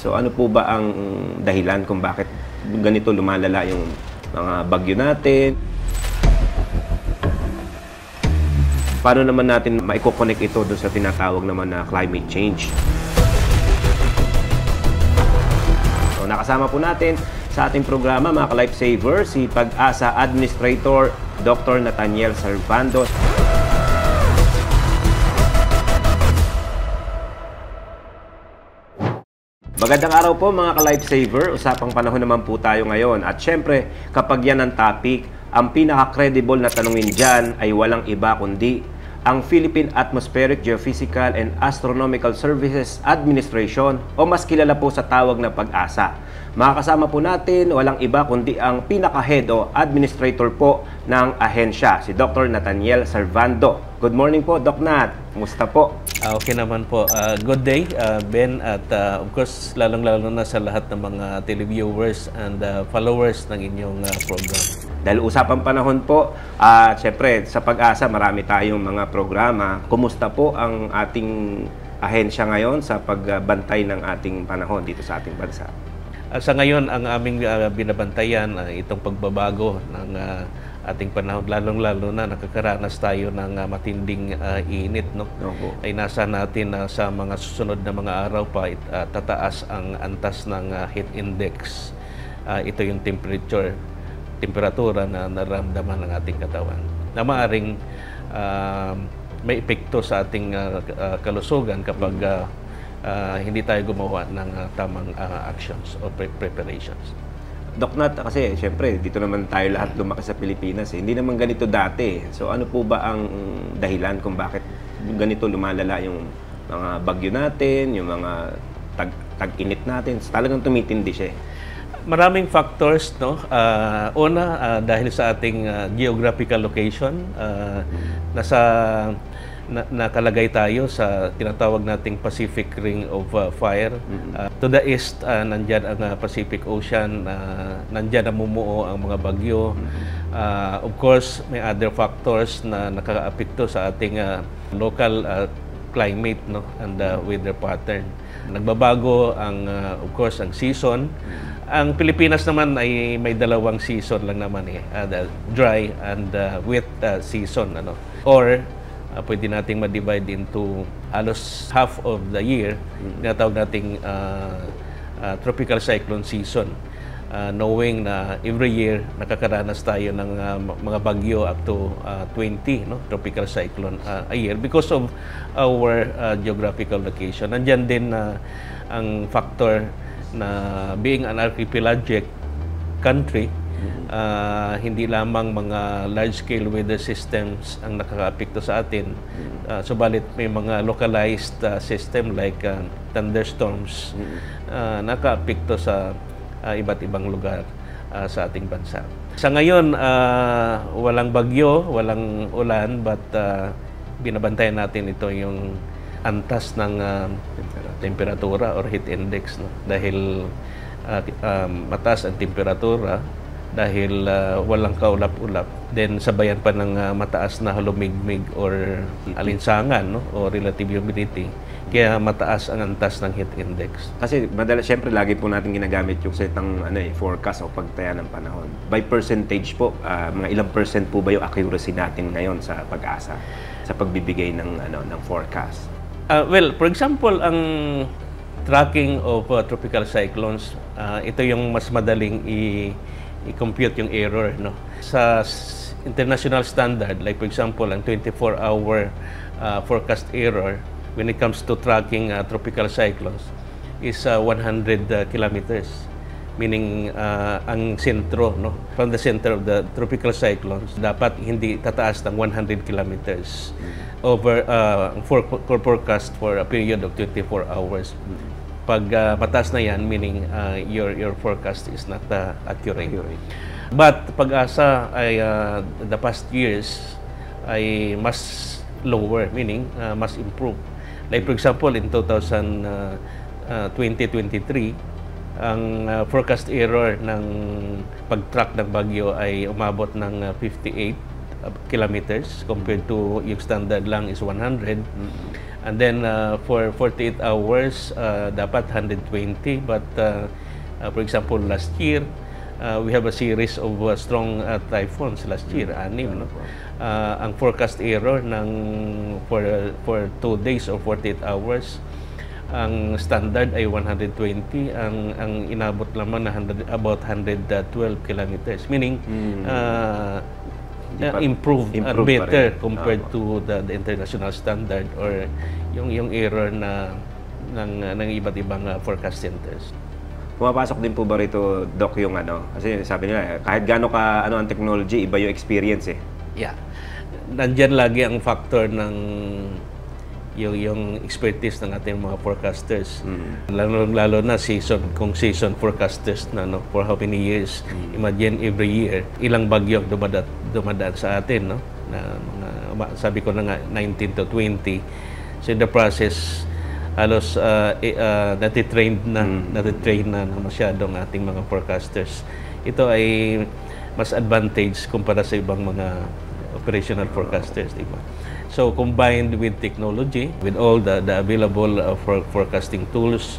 So ano po ba ang dahilan kung bakit ganito lumalala yung mga bagyo natin? Paano naman natin maiko-connect ito doon sa tinatawag naman na climate change? So nakasama po natin sa ating programa mga ka-lifesaver si Pag-asa Administrator Dr. Nathaniel Servando. Magandang araw po mga ka-lifesaver. Usapang panahon naman po tayo ngayon. At syempre, kapag yan ang topic, ang pinaka-credible na tanungin dyan ay walang iba kundi ang Philippine Atmospheric, Geophysical and Astronomical Services Administration o mas kilala po sa tawag na Pag-asa. Makakasama po natin walang iba kundi ang pinaka-head o administrator po ng ahensya, si Dr. Nathaniel Servando. Good morning po, Doc Nat. Kumusta po? Okay naman po. Good day, Ben, at of course, lalong-lalo na sa lahat ng mga televiewers and followers ng inyong program. Dahil usapang panahon po, syempre sa Pag-asa marami tayong mga programa. Kumusta po ang ating ahensya ngayon sa pagbantay ng ating panahon dito sa ating bansa? Sa ngayon, ang aming binabantayan itong pagbabago ng ating panahon, lalong-lalo na nakakaranas tayo ng matinding init, no? Ay nasa natin sa mga susunod na mga araw pa tataas ang antas ng heat index. Ito yung temperatura na naramdaman ng ating katawan na maaaring may epekto sa ating kalusugan kapag hindi tayo gumawa ng tamang actions o preparations. Doc Nat, kasi syempre dito naman tayo lahat lumaki sa Pilipinas. Hindi naman ganito dati. So ano po ba ang dahilan kung bakit ganito lumalala yung mga bagyo natin, yung mga tag-init natin? So, talagang tumitindi siya. Maraming factors, no? Una, dahil sa ating geographical location, nakalagay tayo sa tinatawag nating Pacific Ring of Fire. To the east, nandyan ang Pacific Ocean, nandyan namumuo ang mga bagyo. Of course, may other factors na nakakaapekto sa ating local climate, no, and weather pattern. Nagbabago ang of course ang season. Ang Pilipinas naman ay may dalawang season lang naman dry and wet season, ano. Or pwede nating ma-divide into halos half of the year, tinatawag nating tropical cyclone season. Knowing na every year nakakaranas tayo ng mga bagyo up to 20 tropical cyclone a year because of our geographical location. Nandiyan din ang factor na being an archipelagic country, hindi lamang mga large-scale weather systems ang nakakaapekto sa atin, subalit may mga localized system like thunderstorms nakaapekto sa iba't ibang lugar sa ating bansa. Sa ngayon, walang bagyo, walang ulan, but binabantayan natin ito yung antas ng temperatura or heat index, no? Dahil mataas ang temperatura, dahil walang kaulap-ulap, then sabayan pa ng mataas na halumigmig or alinsangan, no? O relative humidity, kaya mataas ang antas ng heat index. Kasi madalas, syempre lagi po natin ginagamit yung setang forecast o pagtaya ng panahon. By percentage po, mga ilang percent po ba yung accuracy natin ngayon sa Pag-asa sa pagbibigay ng forecast? Well, for example, ang tracking of tropical cyclones, ito yung mas madaling i-compute yung error, no? Sa international standard, like for example, ang 24-hour forecast error when it comes to tracking tropical cyclones is 100 kilometers. Meaning, ang sentro, no? From the center of the tropical cyclones, dapat hindi tataas ng 100 kilometers over for forecast for a period of 24 hours. Pag mataas na yan, meaning your forecast is not accurate. But Pag-asa ay the past years ay mas lower, meaning mas improve. Like for example, in 2023, ang forecast error ng pag-track ng bagyo ay umabot ng 58 kilometers compared to yung standard lang is 100. And then for 48 hours, dapat 120. But for example, last year, we have a series of strong typhoons last year, 6, no? Ang forecast error for 2 days or 48 hours, ang standard ay 120, ang inabot lamang na about 112 kilometers, meaning improved and better compared to the international standard or yung error ng iba't ibang forecast centers. Pumapasok din po ba rito, Doc, yung kasi sabi nila, kahit gaano ka ang technology, iba yung experience eh. Yeah. Nandyan lagi ang factor ng yung expertise ng ating mga forecasters. Lalo na kung season forecasters na, no, for how many years. Imagine every year, ilang bagyo ang dumadaan sa atin, no? Na sabi ko na nga, 19 to 20. So in the process, halos natitrain na masyadong ating mga forecasters. Ito ay mas advantage kumpara sa ibang mga operational forecasters, di ba? So combined with technology, with all the available forecasting tools,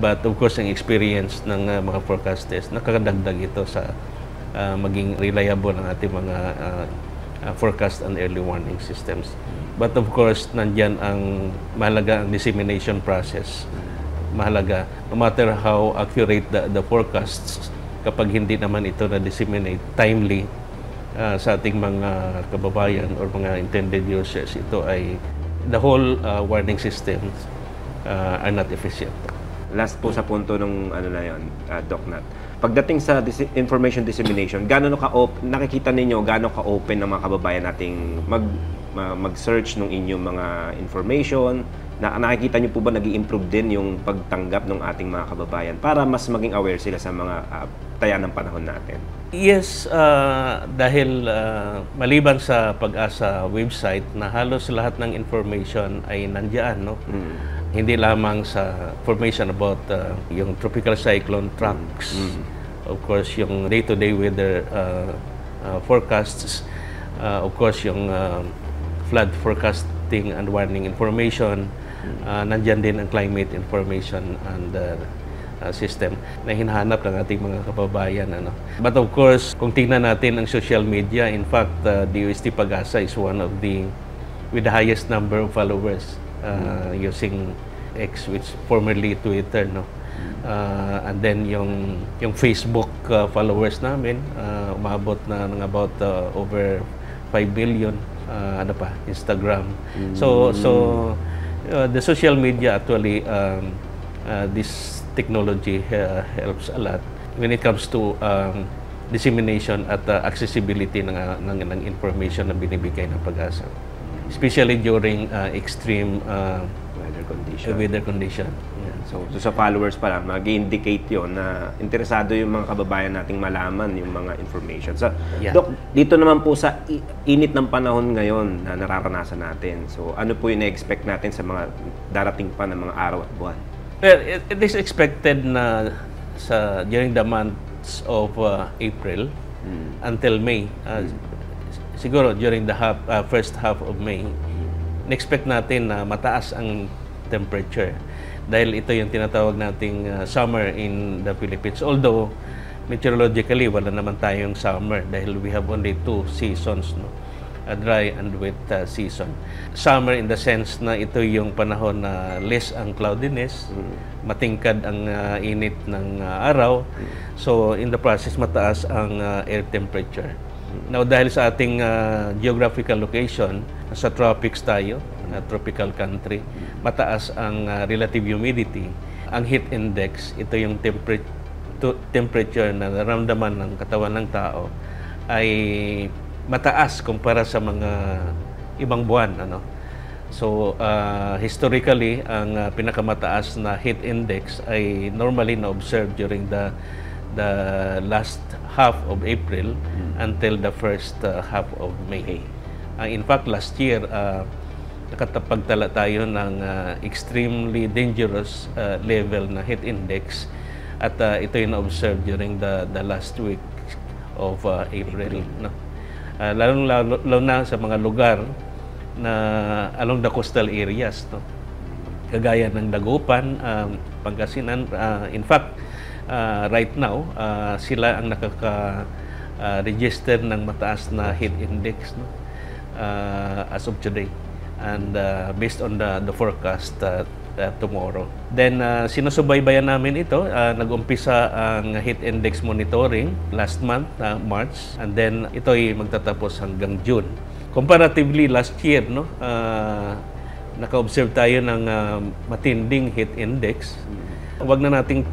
but of course ang experience ng mga forecasters, nakakadagdag ito sa maging reliable ang ating mga forecast and early warning systems. But of course, nandyan ang mahalaga ang dissemination process. Mahalaga, no matter how accurate the forecasts, kapag hindi naman ito na-disseminate timely sa ating mga kababayan or mga intended users, ito ay the whole warning systems are not efficient. Last po sa punto nung Doc Nat. Pagdating sa information dissemination, nakikita ninyo gaano ka-open ng mga kababayan nating mag-search ng inyong mga information? Nakikita niyo po ba nag-i-improve din yung pagtanggap ng ating mga kababayan para mas maging aware sila sa mga taya ng panahon natin? Yes, dahil maliban sa Pag-asa website na halos lahat ng information ay nandiyan, no? Hindi lamang sa information about yung tropical cyclone tracks, of course yung day-to-day weather forecasts, of course yung flood forecasting and warning information, nandyan din ang climate information and system na hinahanap ng ating mga kababayan. But of course, kung tingnan natin ang social media, in fact, DOST Pag-asa is one of with the highest number of followers using X, which formerly Twitter, no? And then yung Facebook followers namin, umabot na ng about over 5 billion. Instagram. So the social media actually, this technology helps a lot when it comes to dissemination at accessibility ng information na binibigay ng Pag-asa, especially during extreme weather condition. Yeah. So sa followers pa lang, mag-indicate yon na interesado yung mga kababayan nating malaman yung mga information. So, yeah. Doc, dito naman po sa init ng panahon ngayon na nararanasan natin. So, ano po yung na-expect natin sa mga darating pa ng mga araw at buwan? Well, it is expected na during the months of April until May, siguro during the first half of May, na-expect natin na mataas ang temperature dahil ito yung tinatawag nating summer in the Philippines. Although meteorologically wala naman tayong summer dahil we have only 2 seasons, no? A dry and wet season. Summer in the sense na ito yung panahon na less ang cloudiness, matingkad ang init ng araw. So in the process mataas ang air temperature. Now dahil sa ating geographical location, sa tropics tayo, tropical country, mataas ang relative humidity. Ang heat index, ito yung temperature na nararamdaman ng katawan ng tao, ay mataas kumpara sa mga ibang buwan. So, historically, ang pinakamataas na heat index ay normally na-observe during the last half of April until the first half of May. In fact, last year, nakatapagtala tayo ng extremely dangerous level na heat index at ito yung na-observe during the last week of April. No? Lalo na sa mga lugar na along the coastal areas, no? Kagaya ng Dagupan, Pangasinan. In fact, right now, sila ang nakaka-register ng mataas na heat index, no? As of today. And based on the forecast tomorrow. Then, sinusubaybayan namin ito. Nag-umpisa ang heat index monitoring last month, March. And then, ito ay magtatapos hanggang June. Comparatively, last year, no, naka-observe tayo ng matinding heat index. Huwag na nating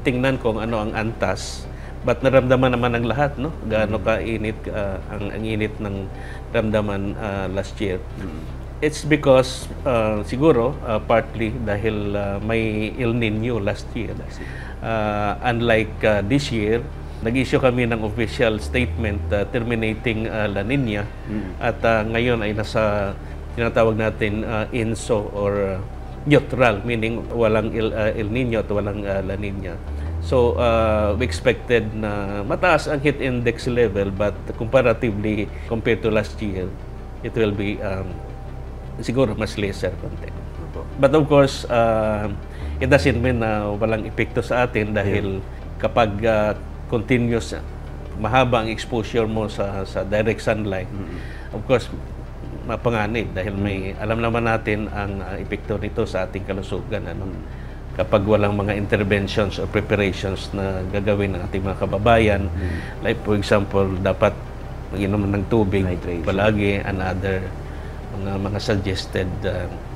tingnan kung ano ang antas, but naramdaman naman ng lahat, no? Gaano ka-init ang init ng ramdaman last year. It's because siguro partly dahil may El Nino last year. Unlike this year, nag-issue kami ng official statement terminating La Nina at ngayon ay nasa tinatawag natin INSO or neutral, meaning walang El Nino at walang La Nina. So, we expected na mataas ang heat index level, but comparatively, compared to last year, it will be siguro mas lesser konti. But of course, it doesn't mean na walang epekto sa atin dahil kapag continuous, mahaba ang exposure mo sa direct sunlight, of course, mapanganib dahil may alam naman natin ang epekto nito sa ating kalusugan, ano? Kapag walang mga interventions or preparations na gagawin ng ating mga kababayan, like for example, dapat mag-inom ng tubig palagi and other mga suggested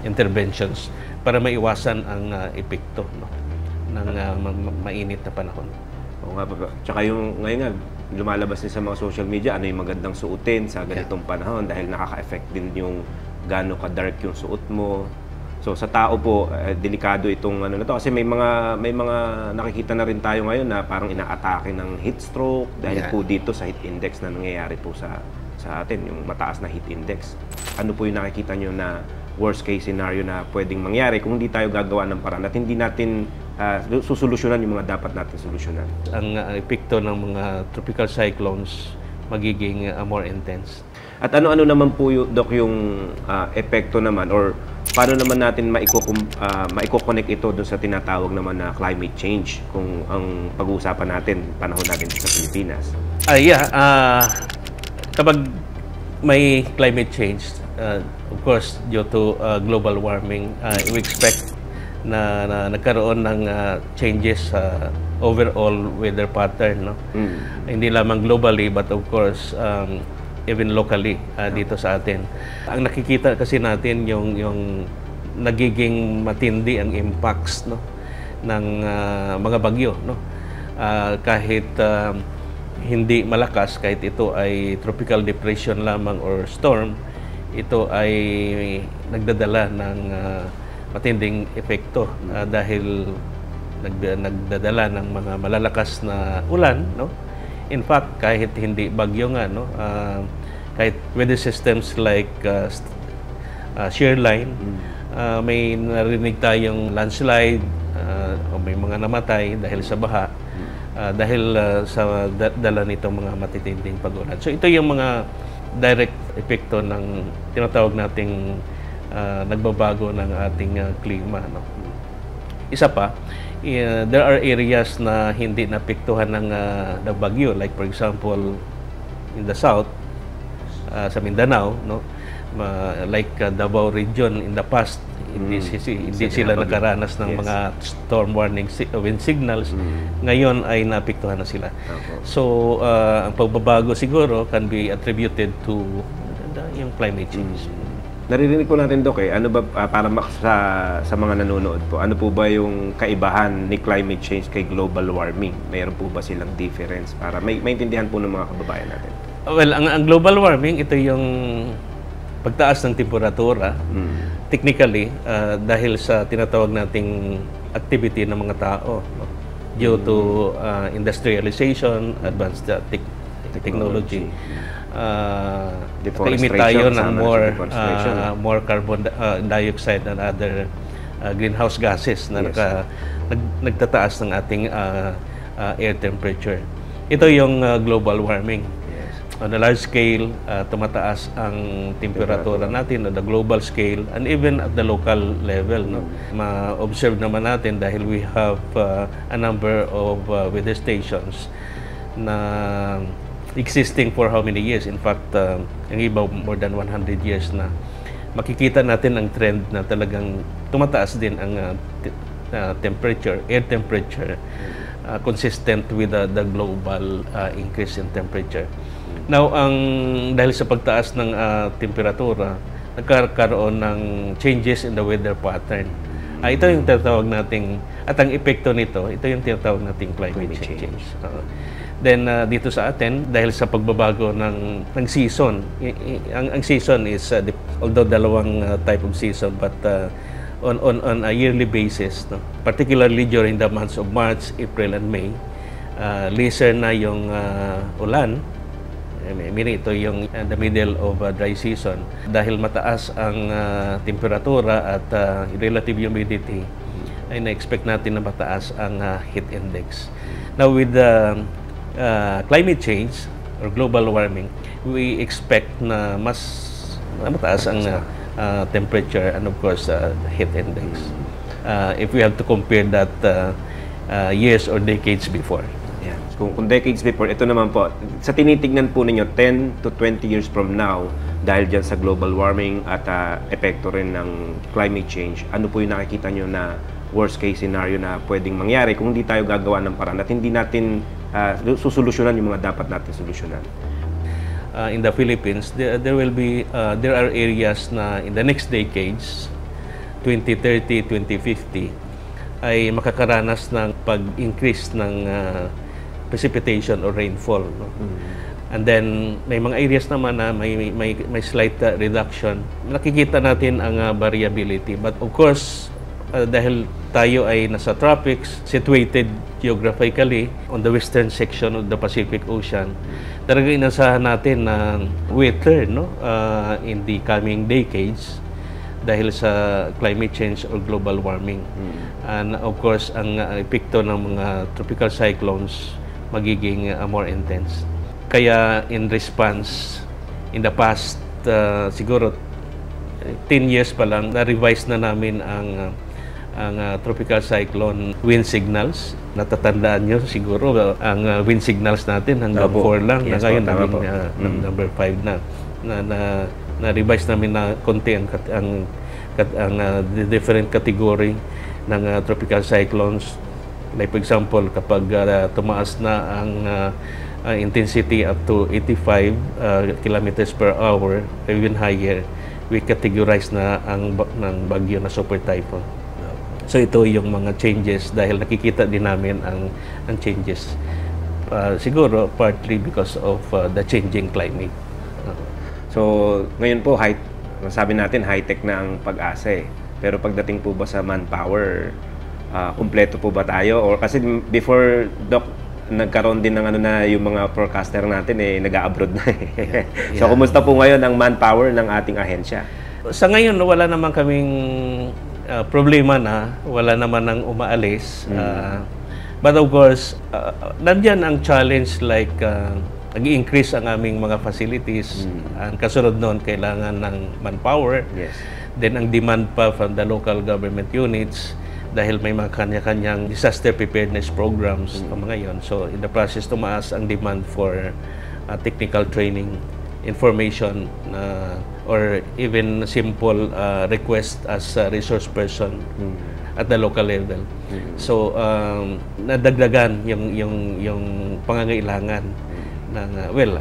interventions para maiwasan ang epekto, no, ng mainit na panahon. Oo nga pa. Tsaka yung ngayon nga, lumalabas din sa mga social media, ano yung magandang suotin sa ganitong panahon dahil nakaka-effect din yung gaano ka-dark yung suot mo. So sa tao po, delikado itong ano na to kasi may mga nakikita na rin tayo ngayon na parang inaatake ng heat stroke dahil po dito sa heat index na nangyayari po sa atin, yung mataas na heat index. Ano po yung nakikita nyo na worst case scenario na pwedeng mangyari kung hindi tayo gagawa ng paraan at hindi natin susolusyonan yung mga dapat natin solusyonan? Ang epekto ng mga tropical cyclones magiging more intense. At ano-ano naman po Doc, yung epekto naman or paano naman natin maiko-connect ito dun sa tinatawag naman na climate change kung ang pag-uusapan natin, panahon natin sa Pilipinas? Kapag may climate change, of course, due to global warming, we expect na nagkaroon ng changes sa overall weather pattern, no? Hindi lamang globally but of course even locally dito sa atin. Ang nakikita kasi natin yung nagiging matindi ang impacts, no, ng mga bagyo, no? Kahit hindi malakas, kahit ito ay tropical depression lamang or storm, ito ay nagdadala ng matinding epekto dahil nagdadala ng mga malalakas na ulan, no? In fact, kahit hindi bagyo nga, no, kahit weather systems like shear line, may narinig tayong landslide o may mga namatay dahil sa baha, dahil sa dala nitong mga matitinding pag-ulan. So ito yung mga direct epekto ng tinatawag nating nagbabago ng ating klima, no? Isa pa, there are areas na hindi naapektuhan ng bagyo, like for example in the south, sa Mindanao, no, like Davao region in the past, hindi sila nakaranas ng mga storm warning wind signals. Ngayon ay naapektuhan na sila. So ang pagbabago siguro can be attributed to yung climate change. Naririnig po natin, Doc, ano ba, para sa mga nanonood po, ano po ba yung kaibahan ni climate change kay global warming? Mayroon po ba silang difference para maintindihan po ng mga kababayan natin? Well, ang global warming, ito yung pagtaas ng temperatura. Technically, dahil sa tinatawag nating activity ng mga tao, no? Due to industrialization, advanced technology. Nakaimit tayo ng more carbon dioxide and other greenhouse gases na nagtataas ng ating air temperature. Ito yung global warming. on a large scale, tumataas ang temperatura natin on the global scale and even at the local level. No? Ma-observe naman natin dahil we have a number of weather stations na existing for how many years? In fact, ang iba more than 100 years na. Makikita natin ang trend na talagang tumataas din ang temperature, air temperature, consistent with the global increase in temperature. Now, dahil sa pagtaas ng temperatura, nagkakaroon ng changes in the weather pattern. Ito yung tinatawag nating, at ang epekto nito, ito yung tinatawag nating climate change. Then dito sa atin, dahil sa pagbabago ng season, ang season is, although dalawang type of season, but on a yearly basis, no? Particularly during the months of March, April, and May, lesser na yung ulan. Meaning ito yung the middle of dry season. Dahil mataas ang temperatura at relative humidity, ay na-expect natin na mataas ang heat index. Now with the climate change or global warming, we expect na mas mataas ang temperature and of course heat index. If we have to compare that years or decades before. Yeah. Kung decades before, ito naman po, sa tinitignan po ninyo 10 to 20 years from now, dahil dyan sa global warming at epekto rin ng climate change, ano po yung nakikita nyo na worst case scenario na pwedeng mangyari kung hindi tayo gagawa ng paraan at hindi natin susolusyonan yung mga dapat natin solusyonan? In the Philippines, there are areas na in the next decades, 2030, 2050, ay makakaranas ng pag-increase ng precipitation or rainfall. No? And then, may mga areas naman na may slight reduction. Nakikita natin ang variability. But of course, dahil tayo ay nasa tropics, situated geographically on the western section of the Pacific Ocean, talagang inasahan natin na wetter, no? In the coming decades dahil sa climate change or global warming. And of course, ang epekto ng mga tropical cyclones magiging more intense. Kaya in response, in the past, siguro 10 years pa lang, na-revise na namin ang tropical cyclone wind signals. Natatandaan nyo siguro, ang wind signals natin hanggang 4 lang. Yes, na ngayon naging number 5 na. Na-revise namin na konti ang different category ng tropical cyclones. Like for example, kapag tumaas na ang intensity up to 85 kilometers per hour, even higher, we categorize na ng bagyo na super typhoon. So ito yung mga changes dahil nakikita din namin ang changes. Siguro partly because of the changing climate. So ngayon po, sabi natin high-tech na ang pag-asa eh. Pero pagdating po ba sa manpower, kumpleto po ba tayo? Or kasi before, Doc, nagkaroon din ng yung mga forecaster natin nag-a-abroad na eh. So kumusta po ngayon ang manpower ng ating ahensya? Sa ngayon, wala naman kaming problema na, wala naman nang umaalis. But of course, nandyan ang challenge like nag-increase ang aming mga facilities. Ang kasunod noon, kailangan ng manpower. Yes. Then ang demand pa from the local government units dahil may mga kanya-kanyang disaster preparedness programs o mga yon. So in the process, tumaas ang demand for technical training, information, or even simple request as a resource person at the local level. So nadagdagan yung pangangailangan ng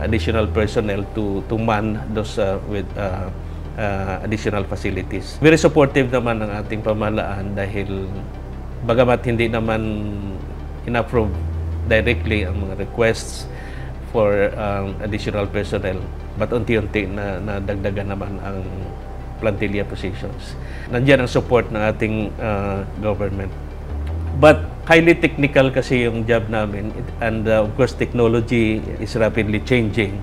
additional personnel to man those with additional facilities. Very supportive naman ng ating pamahalaan dahil bagamat hindi naman in-approve directly ang mga requests for additional personnel, but unti-unti na dagdagan naman ang plantilla positions. Nandiyan ang support ng ating government. But highly technical kasi yung job namin, and of course technology is rapidly changing.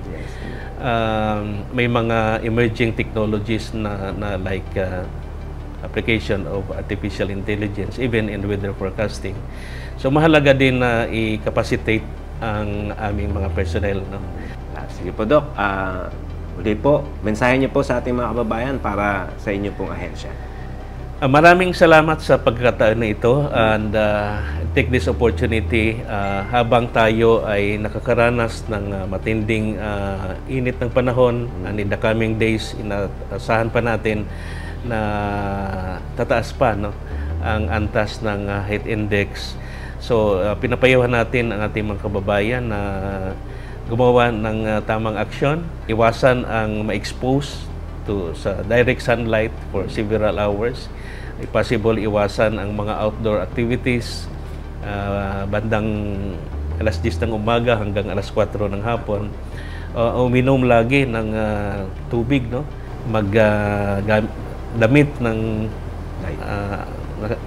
May mga emerging technologies na like application of artificial intelligence even in weather forecasting. So mahalaga din na i-capacitate ang aming mga personnel, no? Sige po, Doc. Uli po, mensahe niyo po sa ating mga kababayan para sa inyo pong ahensya. Maraming salamat sa pagkakataon na ito and take this opportunity habang tayo ay nakakaranas ng matinding init ng panahon and in the coming days, inaasahan pa natin na tataas pa ang antas ng heat index. So, pinapayuhan natin ang ating mga kababayan na gumawa ng tamang aksyon, iwasan ang ma-expose sa direct sunlight for several hours. If possible, iwasan ang mga outdoor activities bandang alas 10 ng umaga hanggang alas 4 ng hapon. Uminom lagi ng tubig, damit ng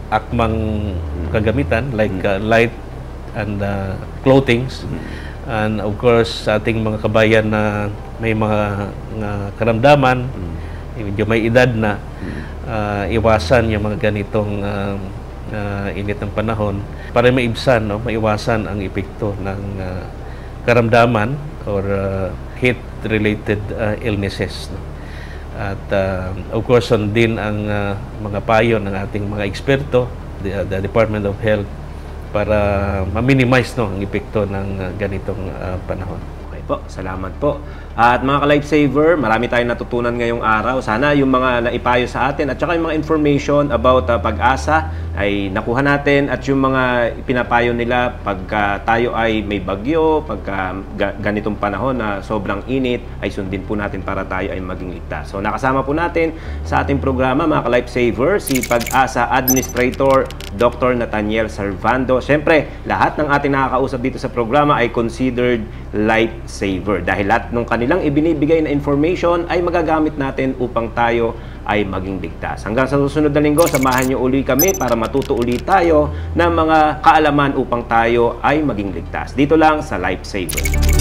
akmang kagamitan like light and clothings. And of course, sa ating mga kabayan na may mga karamdaman, medyo may edad na, iwasan yung mga ganitong init ng panahon para maibsan, maiwasan ang epekto ng karamdaman or heat-related illnesses. At of course, din ang mga payo ng ating mga eksperto, the Department of Health, para ma-minimize ang epekto ng ganitong panahon. Okay po, salamat po. At mga ka-lifesaver, marami tayong natutunan ngayong araw. Sana yung mga naipayo sa atin at saka yung mga information about Pag-asa ay nakuha natin, at yung mga pinapayo nila pagka tayo ay may bagyo, pagka ganitong panahon na sobrang init, ay sundin po natin para tayo ay maging ligtas. So nakasama po natin sa ating programa, mga ka-lifesaver, si Pag-asa Administrator Dr. Nathaniel Servando. Siyempre, lahat ng ating nakakausap dito sa programa ay considered lifesaver dahil lahat ng kanilang ibinibigay na information ay magagamit natin upang tayo ay maging ligtas. Hanggang sa susunod na linggo, samahan niyo uli kami para matuto uli tayo ng mga kaalaman upang tayo ay maging ligtas. Dito lang sa Lifesaver.